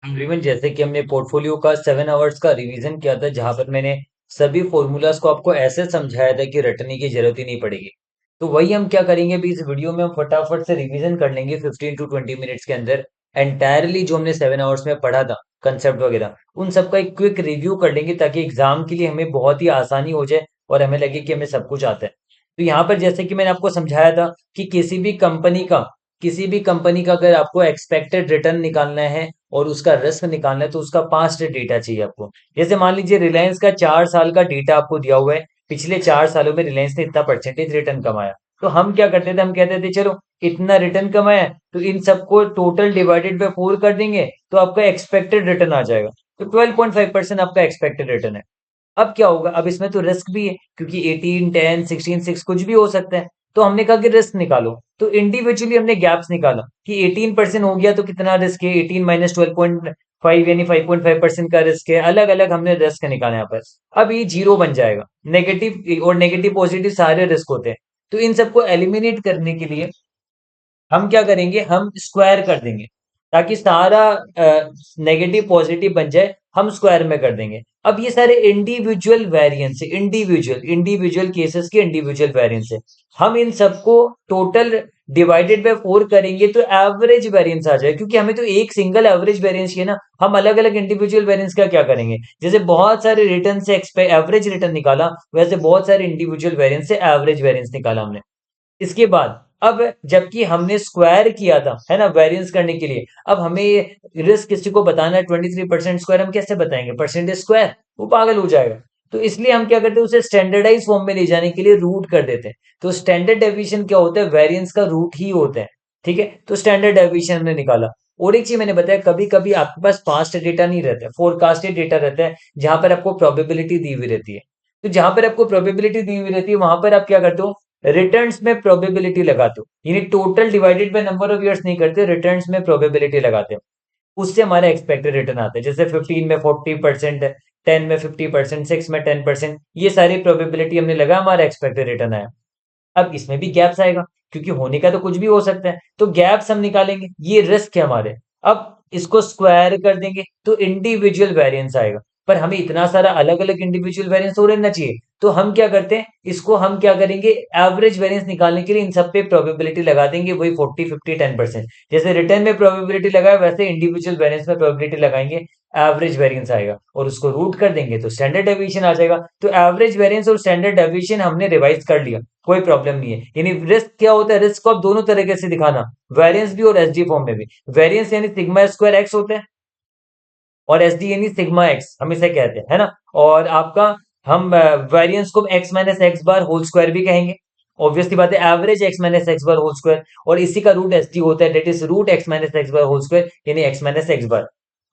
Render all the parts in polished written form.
Everyone, जैसे कि हमने पोर्टफोलियो का 7 आवर्स का रिवीजन किया था, जहां पर मैंने सभी फॉर्मूलाज को आपको ऐसे समझाया था कि रटने की जरूरत ही नहीं पड़ेगी। तो वही हम क्या करेंगे अभी इस वीडियो में, हम फटाफट से रिवीजन कर लेंगे 15 to 20 मिनट्स के अंदर। एंटायरली जो हमने 7 आवर्स में पढ़ा था, कंसेप्ट वगैरह, उन सबका एक क्विक रिव्यू कर लेंगे ताकि एग्जाम के लिए हमें बहुत ही आसानी हो जाए और हमें लगे कि हमें सब कुछ आता है। तो यहाँ पर जैसे कि मैंने आपको समझाया था कि किसी भी कंपनी का अगर आपको एक्सपेक्टेड रिटर्न निकालना है और उसका रिस्क निकालना है तो उसका पास्ट डेटा चाहिए आपको। जैसे मान लीजिए रिलायंस का 4 साल का डेटा आपको दिया हुआ है, पिछले 4 सालों में रिलायंस ने इतना परसेंटेज रिटर्न कमाया। तो हम क्या करते थे, हम कहते थे चलो इतना रिटर्न कमाया तो इन सबको टोटल डिवाइडेड बाय 4 कर देंगे तो आपका एक्सपेक्टेड रिटर्न आ जाएगा। तो 12.5% आपका एक्सपेक्टेड रिटर्न है। अब क्या होगा, अब इसमें तो रिस्क भी है क्योंकि 18, 10, 16, 6 कुछ भी हो सकता है। तो हमने कहा कि रिस्क निकालो। तो इंडिविजुअली हमने गैप्स निकाला कि 18% हो गया तो कितना रिस्क है, 18 माइनस 12.5 यानी 5.5% का रिस्क है। अलग अलग हमने रिस्क निकाले यहाँ पर। अब ये जीरो बन जाएगा। नेगेटिव और नेगेटिव पॉजिटिव सारे रिस्क होते हैं। तो इन सबको एलिमिनेट करने के लिए हम क्या करेंगे, हम स्क्वायर कर देंगे ताकि सारा नेगेटिव पॉजिटिव बन जाए। हम स्क्वायर में कर देंगे। अब ये सारे इंडिविजुअल वेरिएंस है, इंडिविजुअल इंडिविजुअल केसेस के इंडिविजुअल वेरिएंस है। हम इन सबको टोटल डिवाइडेड बाय 4 करेंगे तो एवरेज वेरिएंस आ जाए, क्योंकि हमें तो एक सिंगल एवरेज वेरिएंस चाहिए ना। हम अलग अलग इंडिविजुअल वेरिएंस का क्या करेंगे, जैसे बहुत सारे रिटर्न से एवरेज रिटर्न निकाला, वैसे बहुत सारे इंडिविजुअल वेरिएंस से एवरेज वेरिएंस निकाला हमने। इसके बाद अब जबकि हमने स्क्वायर किया था, है ना, वेरिएंस करने के लिए, अब हमें रिस्क किसी को बताना है 23% स्क्वायर, हम कैसे बताएंगे परसेंटेज स्क्वायर, वो पागल हो जाएगा। तो इसलिए हम क्या करते हैं, उसे स्टैंडर्डाइज फॉर्म में ले जाने के लिए रूट कर देते हैं। तो स्टैंडर्ड डेविएशन क्या होता है, वेरिएंस का रूट ही होता है। ठीक है, तो स्टैंडर्ड डेविएशन हमने निकाला। और एक चीज मैंने बताया, कभी कभी आपके पास पास्ट डेटा नहीं रहता है, फोरकास्टेड डेटा रहता है, जहां पर आपको प्रोबेबिलिटी दी हुई रहती है। तो जहां पर आपको प्रोबेबिलिटी दी हुई रहती है वहां पर आप क्या करते हो, रिटर्न्स में प्रोबेबिलिटी लगाते हो, यानी total divided by number of years नहीं करते, रिटर्न्स में प्रोबेबिलिटी लगाते हो। उससे हमारा एक्सपेक्टेड रिटर्न आता है। जैसे 15 में 40%, 10 में 50%, 6 में 10%, ये सारी प्रोबेबिलिटी हमने लगा, हमारा एक्सपेक्टेड रिटर्न आया। अब इसमें भी गैप्स आएगा क्योंकि होने का तो कुछ भी हो सकता है, तो गैप्स हम निकालेंगे, ये रिस्क है हमारे। अब इसको स्क्वायर कर देंगे तो इंडिविजुअल वेरिएंस आएगा। पर हमें इतना सारा अलग अलग इंडिविजुअल वेरिएंस हो रहना चाहिए। तो हम क्या करते हैं, इसको हम क्या करेंगे, एवरेज वेरिएंस निकालने के लिए इन सब पे प्रोबेबिलिटी लगा देंगे, वही 40, 50, 10%। जैसे रिटर्न में प्रोबेबिलिटी लगाए वैसे इंडिविजुअल वेरिएंस में प्रोबेबिलिटी लगाएंगे, एवरेज वेरिएंस आएगा और उसको रूट कर देंगे तो स्टैंडर्ड डेविएशन आ जाएगा। तो एवरेज वेरिएंस और स्टैंडर्ड डेविएशन हमने रिवाइज कर लिया, कोई प्रॉब्लम नहीं है। यानी रिस्क क्या होता है, रिस्क को आप दोनों तरीके से दिखाना, वेरिएंस भी और एसडी फॉर्म में भी। वेरिएंस यानी सिग्मा स्क्वायर एक्स होता है और एसडी यानी सिग्मा एक्स, हम इसे कहते हैं, है ना। और आपका हम वेरिएंस को X minus X bar whole square भी कहेंगे। ऑब्वियसली बात है, average X minus X bar whole square, और इसी का रूट एसडी होता है, that is root X minus X bar whole square, यानी एक्स माइनस एक्स बार।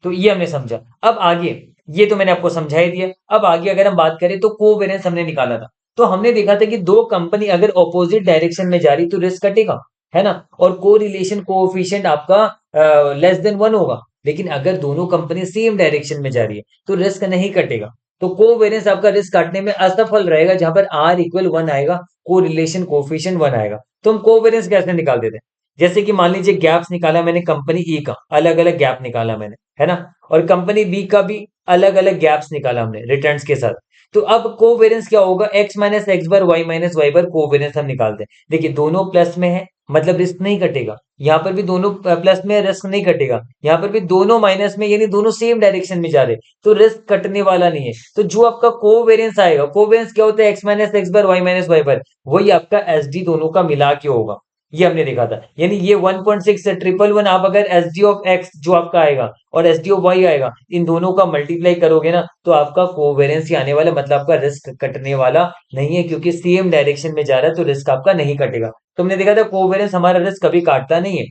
तो ये हमने समझा। अब आगे, ये तो मैंने आपको समझा ही दिया। अब आगे अगर हम बात करें तो कोवेरिएंस हमने निकाला था। तो हमने देखा था कि दो कंपनी अगर ऑपोजिट डायरेक्शन में जा रही तो रिस्क कटेगा, है ना। और कोरिलेशन कोएफिशिएंट आपका लेस देन 1 होगा। लेकिन अगर दोनों कंपनी सेम डायरेक्शन में जा रही है तो रिस्क नहीं कटेगा। तो कोवेरिएंस आपका रिस्क काटने में असफल रहेगा, जहां पर आर इक्वल 1 आएगा, कोरिलेशन कोएफिशिएंट 1 आएगा। तो हम कोवेरिएंस कैसे निकाल देते हैं, जैसे कि मान लीजिए गैप्स निकाला मैंने कंपनी ए का, अलग अलग गैप निकाला मैंने, है ना। और कंपनी बी का भी अलग अलग गैप्स निकाला हमने रिटर्न्स के साथ। तो अब कोवेरिएंस क्या होगा, x minus X bar Y minus Y बार कोवेरिएंस हम निकालते हैं। देखिए दोनों प्लस में है, मतलब रिस्क नहीं कटेगा। यहाँ पर भी दोनों प्लस में है, रिस्क नहीं कटेगा। यहाँ पर भी दोनों माइनस में, यानी दोनों सेम डायरेक्शन में जा रहे हैं, तो रिस्क कटने वाला नहीं है। तो जो आपका कोवेरिएंस आएगा, कोवेरिएंस क्या होता है, x minus X bar Y minus Y बार, वही आपका एस डी दोनों का मिला के होगा। ये हमने देखा था। यानी ये 1.6 से 111 आप अगर एस डी ऑफ एक्स जो आपका आएगा और एस डी ऑफ वाई आएगा, इन दोनों का मल्टीप्लाई करोगे ना तो आपका कोवेरिएंस ही आने वाला, मतलब आपका रिस्क कटने वाला नहीं है, क्योंकि सेम डायरेक्शन में जा रहा है तो रिस्क आपका नहीं कटेगा। तुमने देखा था कोवेरिएंस हमारा रिस्क कभी काटता नहीं है।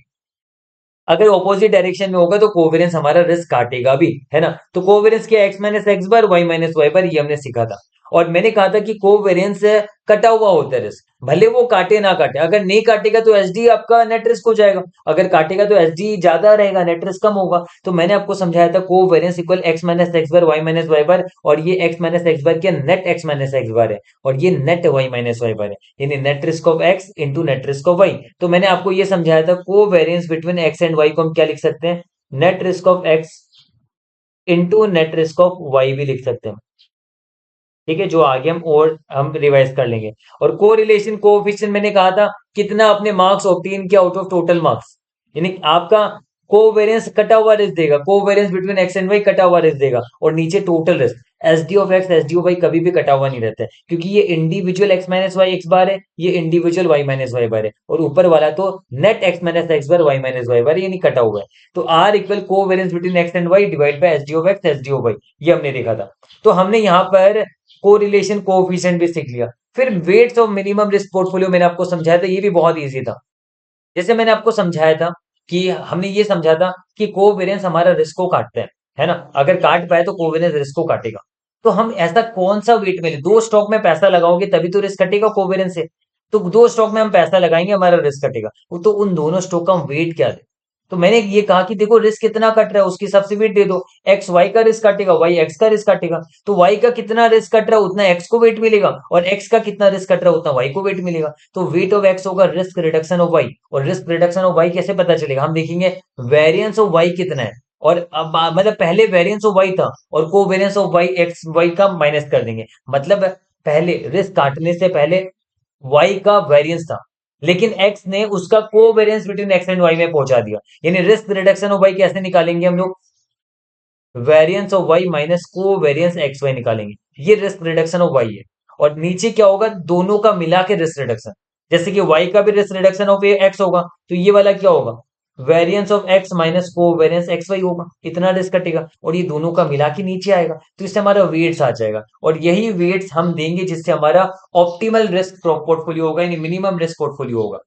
अगर ऑपोजिट डायरेक्शन में होगा तो कोवेरिएंस हमारा रिस्क काटेगा भी, है ना। तो कोवेरिएंस क्या, x minus X bar Y minus Y bar, ये हमने सीखा था। और मैंने कहा था कि कोवेरिएंस कटा हुआ होता है रिस्क, भले वो काटे ना काटे। अगर नहीं काटेगा तो एसडी आपका नेट रिस्क हो जाएगा, अगर काटेगा तो एसडी ज्यादा रहेगा, नेट रिस्क कम होगा। तो मैंने आपको समझाया था covariance equal X minus X bar Y minus Y bar, और ये एक्स माइनस एक्स बार क्या, net X minus X bar है, और ये net Y minus Y bar है, यानी net risk of X into net risk of Y. तो मैंने आपको ये समझाया था covariance between X and Y को हम क्या लिख सकते हैं, net risk of X into net risk of Y भी लिख सकते हैं। ठीक है, जो आगे हम रिवाइज कर लेंगे। और कोरिलेशन कोएफिशिएंट मैंने कहा था कितना आपने मार्क्स ऑब्टेन किया आउट ऑफ टोटल मार्क्स, यानी आपका कोवेरियंस कटा हुआ रिस्क देगा, covariance between X and Y कटा हुआ रिस्क देगा, और नीचे total risk. S D of X, S D of Y कभी भी कटा हुआ नहीं रहता है, क्योंकि ये individual X minus Y X bar है, ये individual Y minus Y bar है, और ऊपर वाला तो net X minus X bar Y minus Y bar, ये नहीं कटा हुआ है। तो R equal covariance between X and Y divide by S D of X, S D of Y, ये हमने देखा था। तो हमने यहाँ पर कोरिलेशन कोएफिशिएंट भी सीख लिया। फिर weights of minimum risk portfolio मैंने आपको समझाया था, ये भी बहुत इजी था। जैसे मैंने आपको समझाया था कि हमने ये समझा था कि कोवेरियंस हमारा रिस्क को काटते हैं, है ना, अगर काट पाए तो कोवेरियंस रिस्क को काटेगा। तो हम ऐसा कौन सा वेट में ले, दो स्टॉक में पैसा लगाओगे तभी तो रिस्क कटेगा कोवेरियंस से। तो दो स्टॉक में हम पैसा लगाएंगे, हमारा रिस्क कटेगा, तो उन दोनों स्टॉक का हम वेट क्या दे। तो मैंने ये कहा कि देखो रिस्क कितना कट रहा है उसकी हिसाब से वेट दे दो। एक्स वाई का रिस्क काटेगा, वाई एक्स का रिस्क काटेगा, तो वाई का कितना रिस्क कट रहा है उतना एक्स को वेट मिलेगा, और एक्स का कितना रिस्क कट रहा है उतना वाई को वेट मिलेगा। तो वेट ऑफ एक्स होगा रिस्क रिडक्शन ऑफ वाई, और रिस्क रिडक्शन ऑफ वाई कैसे पता चलेगा, हम देखेंगे वेरिएंस ऑफ वाई कितना है, और अब मतलब पहले वेरिएंस ऑफ वाई था और covariance of Y X Y का माइनस कर देंगे, मतलब पहले रिस्क काटने से पहले वाई का वेरिएंस था, लेकिन एक्स ने उसका covariance between X and Y में पहुंचा दिया। यानी रिस्क रिडक्शन ऑफ वाई कैसे निकालेंगे हम लोग, variance of Y minus covariance X Y निकालेंगे, ये रिस्क रिडक्शन ऑफ वाई है। और नीचे क्या होगा, दोनों का मिला के रिस्क रिडक्शन, जैसे कि वाई का भी रिस्क रिडक्शन ऑफ एक्स होगा, तो ये वाला क्या होगा, variance of X minus covariance X Y होगा, इतना रिस्क कटेगा, और ये दोनों का मिला के नीचे आएगा, तो इससे हमारा वेट्स आ जाएगा, और यही वेट्स हम देंगे जिससे हमारा ऑप्टिमल रिस्क पोर्टफोलियो होगा, यानी मिनिमम रिस्क पोर्टफोलियो होगा।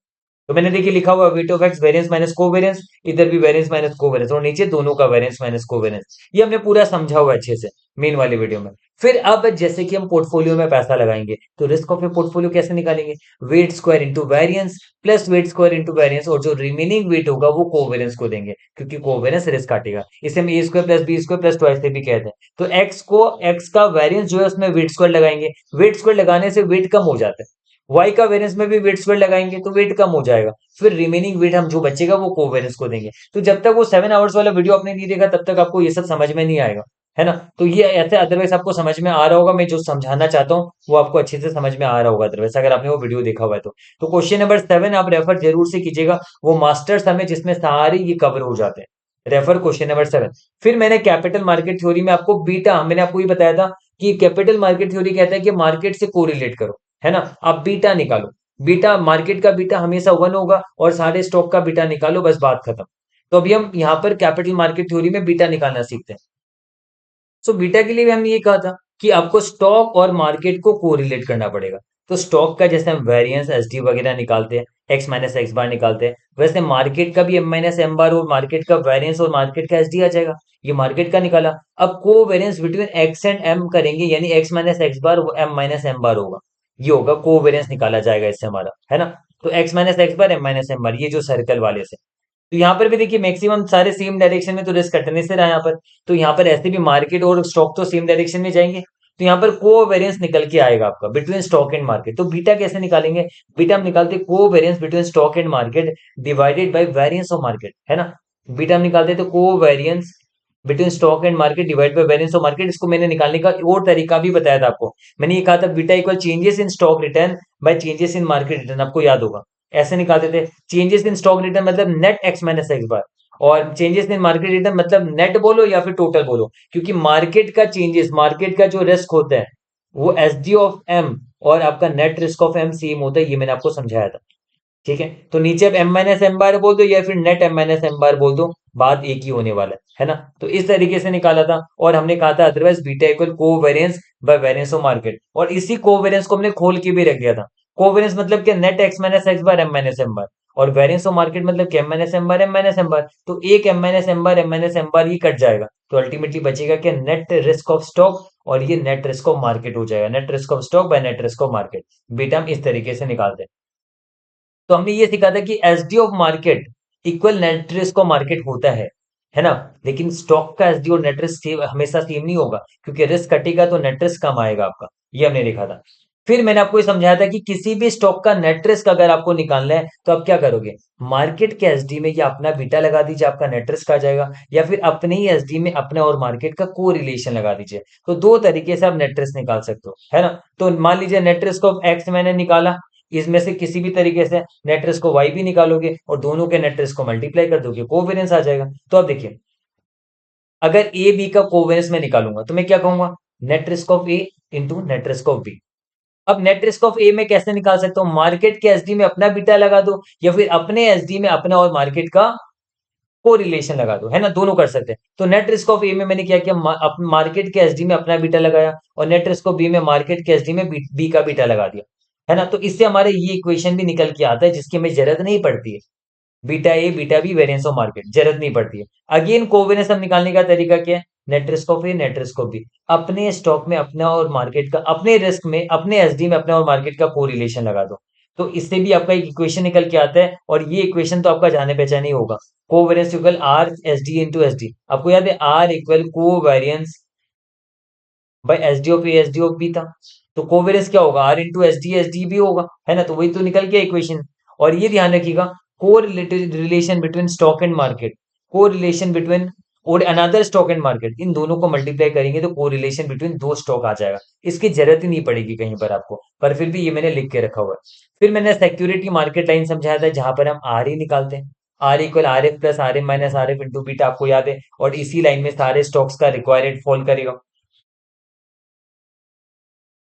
तो मैंने देखिए लिखा हुआ weight of x variance minus covariance, इधर भी वेरिएंस माइनस कोवेरिएंस, और नीचे दोनों का वेरिएंस माइनस कोवेरिएंस, ये हमने पूरा समझा हुआ है अच्छे से मेन वाली वीडियो में। फिर अब जैसे कि हम पोर्टफोलियो में पैसा लगाएंगे तो रिस्क ऑफ ए पोर्टफोलियो कैसे निकालेंगे, weight square into variance plus weight square into variance, और जो रिमेनिंग वेट होगा वो कोवेरिएंस को देंगे, क्योंकि कोवेरिएंस रिस्क काटेगा, इसे हम A square plus B square plus twice से भी कहते हैं। तो एक्स को, एक्स का वेरिएंस जो है उसमें वेट स्क्वायर लगाएंगे, वेट स्क्वायर लगाने से वेट कम हो जाता है, वाई का वेरिएंस में भी वेट स्क्वायर लगाएंगे तो वेट कम हो जाएगा, फिर रिमेनिंग वेट हम जो बचेगा वो कोवेरिएंस को देंगे। तो जब तक वो 7 आवर्स वाला वीडियो आपने नहीं देखा तब तक आपको ये सब समझ में नहीं आएगा, है ना। तो ये ऐसे अदरवाइज आपको समझ में आ रहा होगा, मैं जो समझाना चाहता हूँ वो आपको अच्छे से समझ में आ रहा होगा अदरवाइज, अगर आपने वो वीडियो देखा हुआ है तो क्वेश्चन नंबर 7 आप रेफर जरूर से कीजिएगा, वो मास्टर्स हमें जिसमें सारी ये कवर हो जाते हैं। Refer question number 7। फिर मैंने कैपिटल मार्केट थ्योरी में आपको बीटा, मैंने आपको ये बताया था कि कैपिटल मार्केट थ्योरी कहता है कि मार्केट से कोरिलेट करो, है ना, आप बीटा निकालो, बीटा मार्केट का बीटा हमेशा 1 होगा, और सारे स्टॉक का बीटा निकालो, बस बात खत्म। तो अभी हम यहाँ पर कैपिटल मार्केट थ्योरी में बीटा निकालना सीखते हैं। सो बीटा के लिए भी हमने ये कहा था कि आपको स्टॉक और मार्केट को कोरिलेट करना पड़ेगा। तो स्टॉक का जैसे हम वेरिएंस एस डी वगैरह निकालते हैं, एक्स माइनस एक्स बार निकालते हैं, वैसे मार्केट का भी एम माइनस एम बार, और मार्केट का वेरिएंस और मार्केट का एस डी आ जाएगा। ये मार्केट का निकाला। अब covariance between X and M करेंगे, यानी X minus X bar M minus M bar होगा, ये होगा को वेरिएंस निकाला जाएगा इससे हमारा, है ना। तो x minus X bar M minus M बार, ये जो सर्कल वाले से, तो यहाँ पर भी देखिए मैक्सिमम सारे सेम डायरेक्शन में तो रिस्क कटने से रहा यहाँ पर। तो यहाँ पर ऐसे भी मार्केट और स्टॉक तो सेम डायरेक्शन में जाएंगे, तो यहाँ पर कोवेरियंस निकल के आएगा आपका बिटवीन स्टॉक एंड मार्केट। तो बीटा कैसे निकालेंगे, बीटा हम निकालते हैं covariance between stock and market divided by variance of market, है ना। बीटा हम निकालते हैं तो covariance between stock and market divide by variance of market. इसको मैंने निकालने का और तरीका भी बताया था आपको, मैंने ये कहा था beta equal changes in stock return by changes in market return, आपको याद होगा ऐसे निकालते थे। चेंजेस इन स्टॉक रिटर्न मतलब net X minus X bar, और चेंजेस इन मार्केट रिटर्न मतलब नेट बोलो या फिर टोटल बोलो, क्योंकि मार्केट का चेंजेस, मार्केट का जो रिस्क होता है वो एस डी ऑफ एम और आपका net risk of M same होता है, ये मैंने आपको समझाया था। ठीक है, तो नीचे अब एम माइनस एम बार बोल दो या फिर नेट एम माइनस एम बार बोल दो, बात एक ही होने वाला है ना। तो इस तरीके से निकाला था, और हमने कहा था otherwise beta equal covariance bye variance of market, और इसी कोवेरियंस को हमने खोल के भी रख दिया था। कोवेरियंस मतलब क्या, net X minus X bar M minus M बार, और वेरियंस ऑफ मार्केट मतलब क्या, एम माइनस एम बार एम माइनस एम बार। तो एक एम माइनस एम बार एम माइनस एम बार ये कट जाएगा, तो अल्टीमेटली बचेगा क्या, नेट रिस्क ऑफ स्टॉक, और ये नेट रिस्क ऑफ मार्केट हो जाएगा, net risk of stock by net risk of market. Beta हम इस तरीके से निकालते हैं। तो हमने ये सीखा था कि S D of market equal net risk of market होता है ना। लेकिन स्टॉक का एस डी और नेट रिस्क हमेशा सेम नहीं होगा, क्योंकि रिस्क कटेगा तो नेट रिस्क कम आएगा आपका, ये हमने देखा था। फिर मैंने आपको ये समझाया था कि किसी भी स्टॉक का नेट रिस्क अगर आपको निकालना है तो आप क्या करोगे, मार्केट के एसडी में या अपना बीटा लगा दीजिए, आपका नेट रिस्क आ जाएगा, या फिर अपने ही एसडी में अपने और मार्केट का को रिलेशन लगा दीजिए। तो दो तरीके से आप नेट रिस्क निकाल सकते हो, है ना। तो मान लीजिए नेट रिस्क ऑफ एक्स मैंने निकाला, इसमें से किसी भी तरीके से नेट रिस्क को वाई भी निकालोगे और दोनों के नेट रिस्क को मल्टीप्लाई कर दोगे, कोवेरियंस आ जाएगा। तो अब देखिए, अगर ए बी का कोवेरियंस में निकालूंगा तो मैं क्या कहूंगा, net risk of A into net risk of B. अब नेट रिस्क ऑफ ए में कैसे निकाल सकता हूं, मार्केट के एसडी में अपना बीटा लगा दो, या फिर अपने एसडी में अपना और मार्केट का को रिलेशन लगा दो, है ना, दोनों कर सकते हैं। तो नेट रिस्क ऑफ ए में मैंने क्या किया, मार्केट के एसडी में अपना बीटा लगाया, और नेट रिस्क ऑफ बी में मार्केट के एसडी में बी का बीटा लगा दिया, है ना। तो इससे हमारे ये इक्वेशन भी निकल के आता है, जिसकी हमें जरूरत नहीं पड़ती है, beta A beta B variance of market, जरूरत नहीं पड़ती है। अगेन कोवेरियंस हम निकालने का तरीका क्या है, net risk of A net risk of B, अपने स्टॉक में अपना और मार्केट का, अपने रिस्क में अपने एसडी में अपना और मार्केट का कोरिलेशन लगा दो। तो इससे भी आपका एक इक्वेशन निकल के आता है, और ये इक्वेशन तो आपका जाने पहचाने ही होगा, covariance equal R S D into S D. आपको याद है R equal covariance by S D of A S D of B था। तो कोवेरियंस क्या होगा, आर इंटू एस डी भी होगा, है ना। तो वही तो निकल गया इक्वेशन। और ये ध्यान रखिएगा, को relation between stock and market, को रिलेशन बिटवीन और अनदर स्टॉक एंड मार्केट, इन दोनों को मल्टीप्लाई करेंगे तो को रिलेशन बिटवीन दो स्टॉक आ जाएगा। इसकी जरूरत ही नहीं पड़ेगी कहीं पर आपको, पर फिर भी ये मैंने लिख के रखा हुआ है। फिर मैंने सिक्योरिटी मार्केट लाइन समझाया था, जहां पर हम आर ही निकालते हैं, R equal R F plus R M minus R F into beta, आपको याद है। और इसी लाइन में सारे स्टॉक्स का रिक्वायर्ड फॉल करेगा।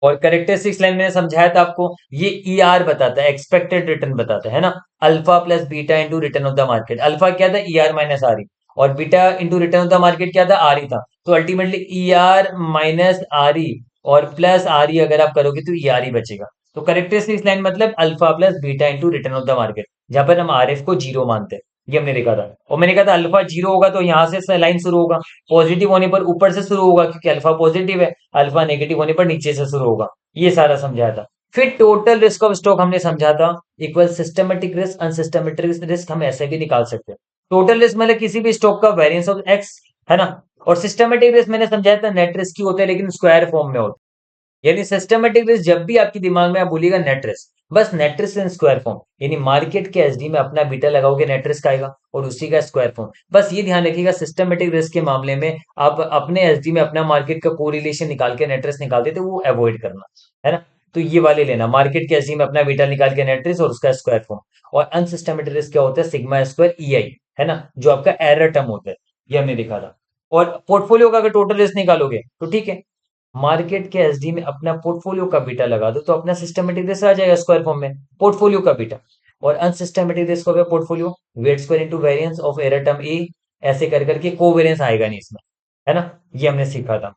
और करेक्टरिस्टिक्स लाइन मैंने समझाया था आपको, ये ई आर बताता है, एक्सपेक्टेड रिटर्न बताता है ना। Alpha plus beta into return of the market, alpha क्या था, E R minus R E, और beta into return of the market क्या था, आर ई था। तो ultimately E R minus R E और प्लस आर ई अगर आप करोगे तो ई आर ई बचेगा। तो करेक्टरिस्टिक्स लाइन मतलब alpha plus beta into return of the market, जहां पर हम आर एफ को जीरो मानते हैं, ये हमने लिखा था। और मैंने कहा था अल्फा जीरो होगा तो यहाँ से लाइन शुरू होगा, पॉजिटिव होने पर ऊपर से शुरू होगा क्योंकि अल्फा पॉजिटिव है, अल्फा नेगेटिव होने पर नीचे से शुरू होगा। ये सारा समझाया था। फिर टोटल रिस्क ऑफ स्टॉक हमने समझा था, equal systematic risk, unsystematic risk हम ऐसे भी निकाल सकते हैं। टोटल रिस्क मतलब किसी भी स्टॉक का वेरिएंस ऑफ एक्स, है ना। और सिस्टमेटिक रिस्क मैंने समझाया था नेट रिस्क की होता है, लेकिन स्क्वायर फॉर्म में होता है। यानी सिस्टमेटिक रिस्क जब भी आपके दिमाग में आप बोलिएगा नेट रिस्क, बस net risk in square form, यानी मार्केट के एसडी में अपना बीटा लगाओगे नेट रिस्क आएगा, और उसी का स्क्वायर फॉर्म। बस ये ध्यान रखिएगा, सिस्टमेटिक रिस्क के मामले में आप अपने एसडी में अपना मार्केट का कोरिलेशन निकाल के नेट रिस्क निकालते थे, वो अवॉइड करना, है ना। तो ये वाले लेना, मार्केट के एसडी में अपना बीटा निकाल के नेट रिस्क और उसका स्क्वायर फॉर्म। और अनसिस्टमेटिक रिस्क क्या होता है, सिग्मा स्क्वायर ई आई, है ना, जो आपका एरर टर्म होता है, ये हमने देखा था। और पोर्टफोलियो का अगर टोटल रिस्क निकालोगे तो ठीक है, मार्केट के एसडी में अपना पोर्टफोलियो का बीटा लगा दो तो अपना सिस्टमेटिक रिस्क आ जाएगा स्क्वायर फॉर्म में, पोर्टफोलियो का बीटा। और अनसिस्टमेटिक रिस्क हो गया portfolio weight square into variance of error term A, ऐसे कर करके कोवेरिएंस आएगा नहीं इसमें, है ना। ये हमने सीखा था।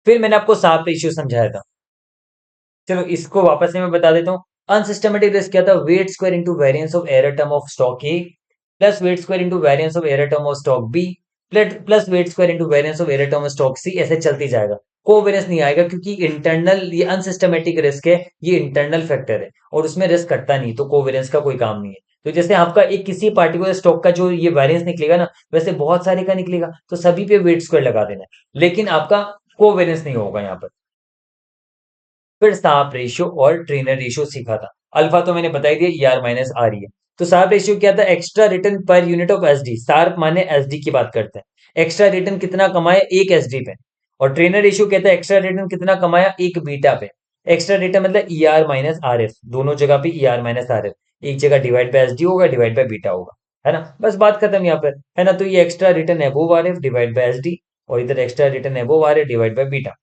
फिर मैंने आपको साफ रेशियो समझाया था, चलो इसको वापस से मैं बता देता हूँ। अनसिस्टमेटिक रिस्क क्या था, weight square into variance of error term of stock A plus weight square into variance of error term of stock B plus weight square into variance of error term of stock C, ऐसे चलती जाएगा। Covariance नहीं आएगा क्योंकि internal, ये unsystematic risk है, ये internal factor है और उसमें रिस्क कटता नहीं, तो कोवेरिएंस का कोई काम नहीं है। तो जैसे आपका एक किसी पार्टिकुलर स्टॉक का जो ये वेरिएंस निकलेगा ना, वैसे बहुत सारे का निकलेगा, तो सभी पे वेट स्क्वायर लगा देना है, लेकिन आपका कोवेरिएंस नहीं होगा यहाँ पर। फिर साप रेशियो और ट्रेनर रेशियो सीखा था। अल्फा तो मैंने बता ही दिया, ई आर माइनस आर ई है। तो साप रेशियो क्या था, extra return per unit of SD, sharp माने एसडी की बात करते हैं, एक्स्ट्रा रिटर्न कितना कमाया एक एसडी पे। और ट्रेनर रेशियो कहता है एक्स्ट्रा रिटर्न कितना कमाया एक बीटा पे। एक्स्ट्रा रिटर्न मतलब ई आर माइनस आर एफ, दोनों जगह पे ई आर माइनस आर एफ, एक जगह डिवाइड बाय एसडी होगा, डिवाइड बाय बीटा होगा, है ना। बस बात खत्म यहाँ पर, है ना। तो ये extra return above R F divide by SD, और इधर extra return above R F divide by beta,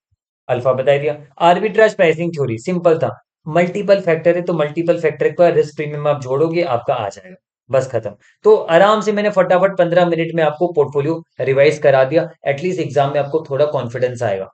alpha बता दिया। आर्बिट्राज प्राइसिंग थ्योरी सिंपल था, मल्टीपल फैक्टर है तो मल्टीपल फैक्टर का रिस्क प्रीमियम आप जोड़ोगे, आपका आ जाएगा, बस खत्म। तो आराम से मैंने फटाफट 15 मिनट में आपको पोर्टफोलियो रिवाइज करा दिया, एटलीस्ट एग्जाम में आपको थोड़ा कॉन्फिडेंस आएगा।